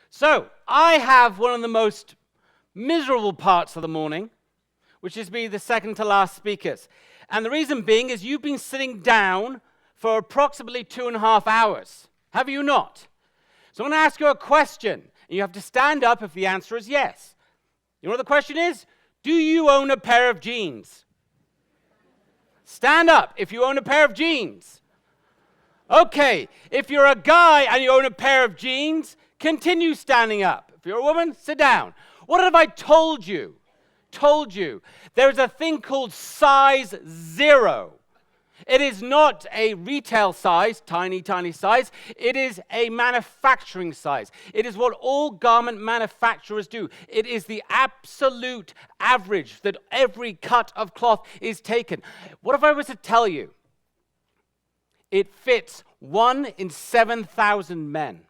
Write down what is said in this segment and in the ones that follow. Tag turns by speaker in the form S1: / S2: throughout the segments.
S1: So, I have one of the most miserable parts of the morning, which is be the second to last speakers. And the reason being is you've been sitting down for approximately 2.5 hours. Have you not? So I'm going to ask you a question, and you have to stand up if the answer is yes. You know what the question is? Do you own a pair of jeans? Stand up if you own a pair of jeans. Okay, if you're a guy and you own a pair of jeans, continue standing up. If you're a woman, sit down. What have I told you? There's a thing called size 0. It is not a retail size, tiny, tiny size. It is a manufacturing size. It is what all garment manufacturers do. It is the absolute average that every cut of cloth is taken. What if I was to tell you it fits 1 in 7,000 men?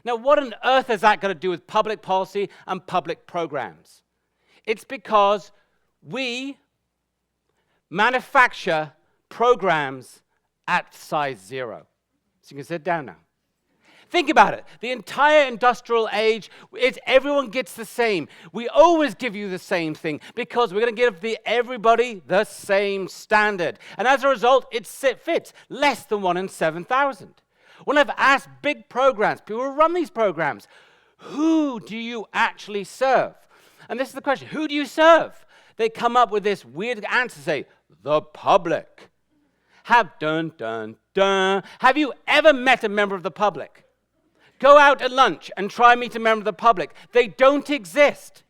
S1: Now, what on earth has that got to do with public policy and public programs? It's because we manufacture programs at size 0. So you can sit down now. Think about it. The entire industrial age, everyone gets the same. We always give you the same thing because we're going to give everybody the same standard. And as a result, it fits less than 1 in 7,000. When I've asked big programs, people who run these programs, who do you actually serve? And this is the question, who do you serve? They come up with this weird answer, say, the public. Have you ever met a member of the public? Go out at lunch and try meet a member of the public. They don't exist.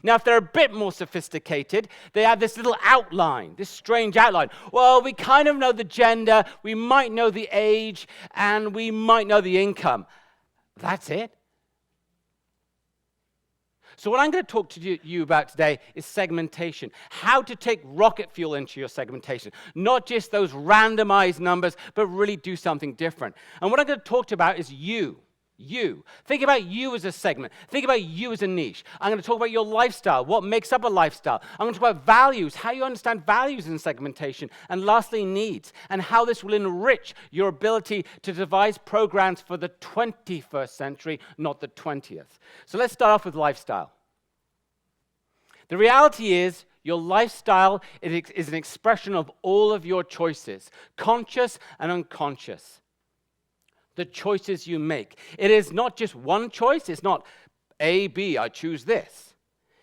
S1: Now, if they're a bit more sophisticated, they have this little outline, this strange outline. Well, we kind of know the gender, we might know the age, and we might know the income. That's it. So what I'm going to talk to you about today is segmentation. How to take rocket fuel into your segmentation. Not just those randomized numbers, but really do something different. And what I'm going to talk to you about is you. Think about you as a segment. Think about you as a niche. I'm going to talk about your lifestyle, what makes up a lifestyle. I'm going to talk about values, how you understand values in segmentation. And lastly, needs, and how this will enrich your ability to devise programs for the 21st century, not the 20th. So let's start off with lifestyle. The reality is, your lifestyle is an expression of all of your choices, conscious and unconscious. The choices you make. It is not just one choice. It's not A, B, I choose this.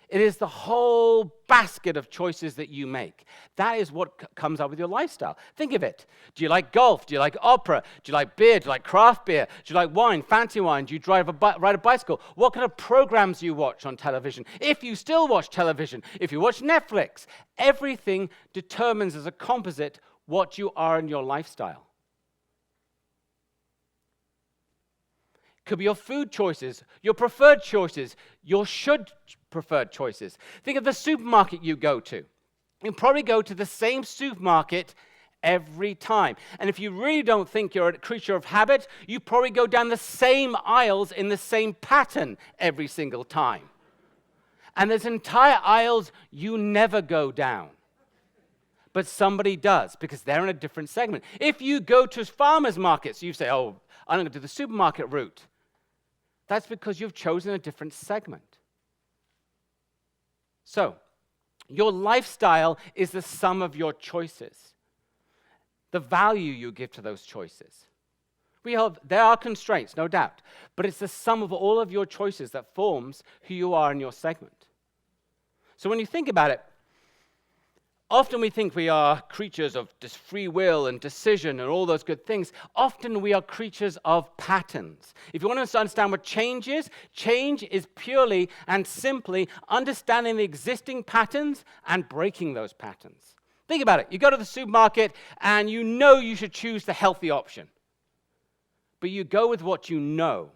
S1: It is the whole basket of choices that you make. That is what comes up with your lifestyle. Think of it. Do you like golf? Do you like opera? Do you like beer? Do you like craft beer? Do you like wine, fancy wine? Do you ride a bicycle? What kind of programs do you watch on television? If you still watch television, if you watch Netflix, everything determines as a composite what you are in your lifestyle. Could be your food choices, your preferred choices, your should preferred choices. Think of the supermarket you go to. You probably go to the same supermarket every time. And if you really don't think you're a creature of habit, you probably go down the same aisles in the same pattern every single time. And there's entire aisles you never go down. But somebody does, because they're in a different segment. If you go to farmers markets, you say, oh, I'm going to do the supermarket route. That's because you've chosen a different segment. So, your lifestyle is the sum of your choices, the value you give to those choices. There are constraints, no doubt, but it's the sum of all of your choices that forms who you are in your segment. So when you think about it, often we think we are creatures of free will and decision and all those good things. Often we are creatures of patterns. If you want to understand what change is purely and simply understanding the existing patterns and breaking those patterns. Think about it. You go to the supermarket and you know you should choose the healthy option. But you go with what you know.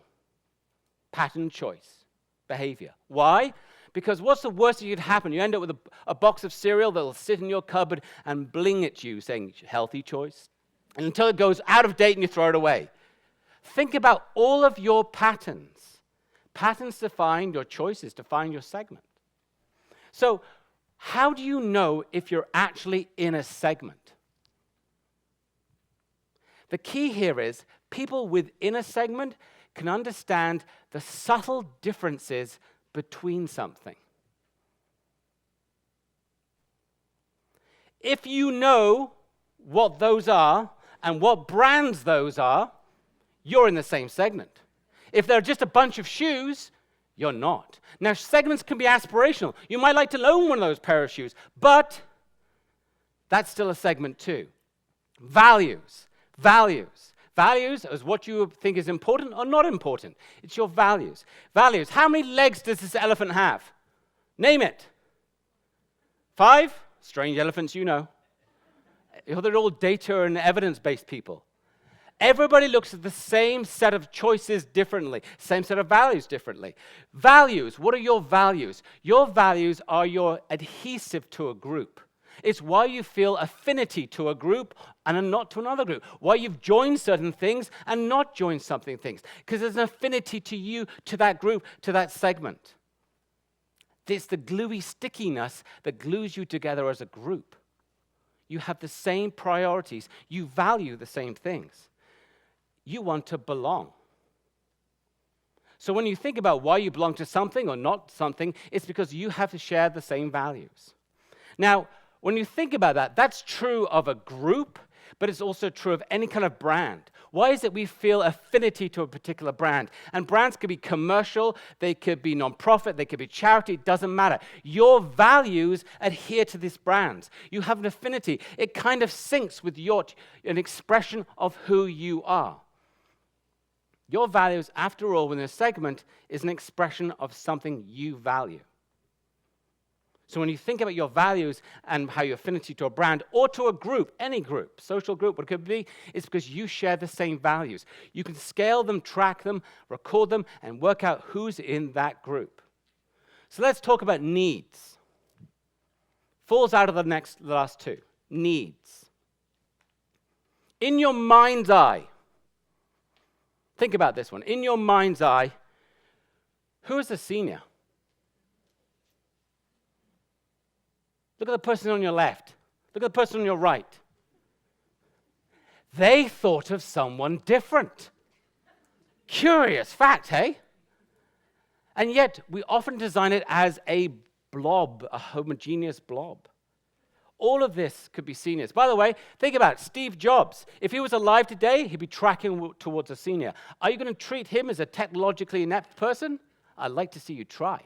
S1: Pattern choice, behavior. Why? Because what's the worst that could happen? You end up with a box of cereal that will sit in your cupboard and bling at you saying, healthy choice. And until it goes out of date and you throw it away. Think about all of your patterns. Patterns define your choices, define your segment. So how do you know if you're actually in a segment? The key here is people within a segment can understand the subtle differences between something. If you know what those are and what brands those are, you're in the same segment. If they're just a bunch of shoes, you're not. Now, segments can be aspirational. You might like to own one of those pair of shoes, but that's still a segment too. Values. Values is what you think is important or not important. It's your values. Values. How many legs does this elephant have? Name it. 5? Strange elephants, you know. They're all data and evidence-based people. Everybody looks at the same set of choices differently, same set of values differently. Values, what are your values? Your values are your adhesive to a group. It's why you feel affinity to a group and not to another group. Why you've joined certain things and not joined something things. Because there's an affinity to you, to that group, to that segment. It's the gluey stickiness that glues you together as a group. You have the same priorities. You value the same things. You want to belong. So when you think about why you belong to something or not something, it's because you have to share the same values. Now, when you think about that, that's true of a group, but it's also true of any kind of brand. Why is it we feel affinity to a particular brand? And brands could be commercial, they could be non-profit, they could be charity, it doesn't matter. Your values adhere to these brands. You have an affinity. It kind of syncs with an expression of who you are. Your values, after all, within a segment, is an expression of something you value. So when you think about your values and how your affinity to a brand or to a group, any group, social group, what it could be, it's because you share the same values. You can scale them, track them, record them, and work out who's in that group. So let's talk about needs. Falls out of the last two. Needs. In your mind's eye, think about this one. In your mind's eye, who is a senior? Look at the person on your left. Look at the person on your right. They thought of someone different. Curious fact, hey? And yet, we often design it as a blob, a homogeneous blob. All of this could be seniors. By the way, think about it. Steve Jobs. If he was alive today, he'd be tracking towards a senior. Are you going to treat him as a technologically inept person? I'd like to see you try.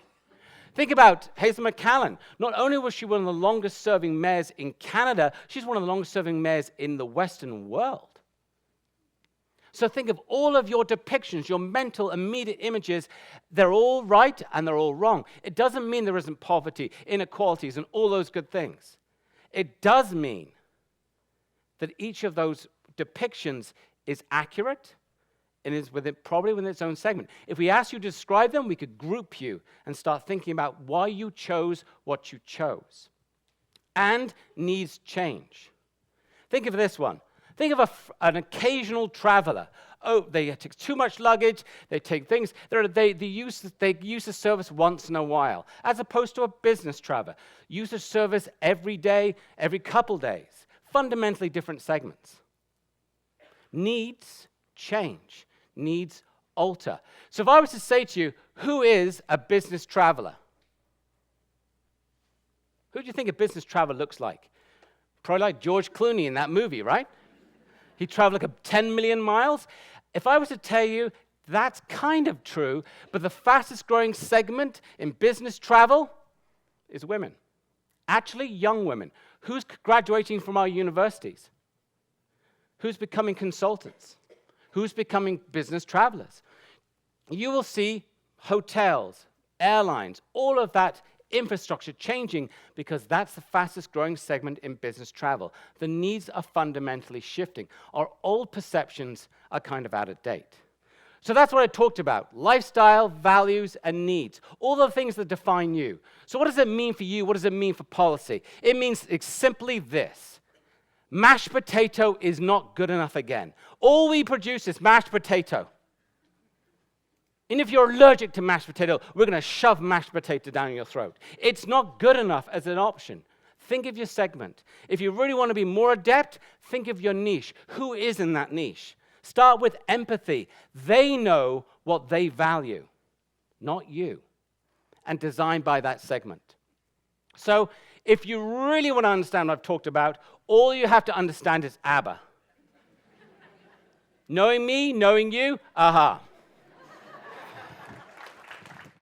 S1: Think about Hazel McCallan. Not only was she one of the longest-serving mayors in Canada, she's one of the longest-serving mayors in the Western world. So think of all of your depictions, your mental immediate images. They're all right and they're all wrong. It doesn't mean there isn't poverty, inequalities, and all those good things. It does mean that each of those depictions is accurate and is probably within its own segment. If we asked you to describe them, we could group you and start thinking about why you chose what you chose. And needs change. Think of this one. Think of an occasional traveler. Oh, they take too much luggage, they take things, they use the service once in a while, as opposed to a business traveler. Use the service every day, every couple days. Fundamentally different segments. Needs change. Needs alter. So if I was to say to you, who is a business traveler? Who do you think a business traveler looks like? Probably like George Clooney in that movie, right? He traveled like 10 million miles. If I was to tell you, that's kind of true, but the fastest growing segment in business travel is women. Actually, young women. Who's graduating from our universities? Who's becoming consultants? Who's becoming business travelers? You will see hotels, airlines, all of that infrastructure changing because that's the fastest growing segment in business travel. The needs are fundamentally shifting. Our old perceptions are kind of out of date. So that's what I talked about. Lifestyle, values, and needs. All the things that define you. So what does it mean for you? What does it mean for policy? It means it's simply this. Mashed potato is not good enough again. All we produce is mashed potato. And if you're allergic to mashed potato, we're going to shove mashed potato down your throat. It's not good enough as an option. Think of your segment. If you really want to be more adept, think of your niche. Who is in that niche? Start with empathy. They know what they value, not you, and design by that segment. So if you really want to understand what I've talked about, all you have to understand is ABBA. Knowing me, knowing you, aha.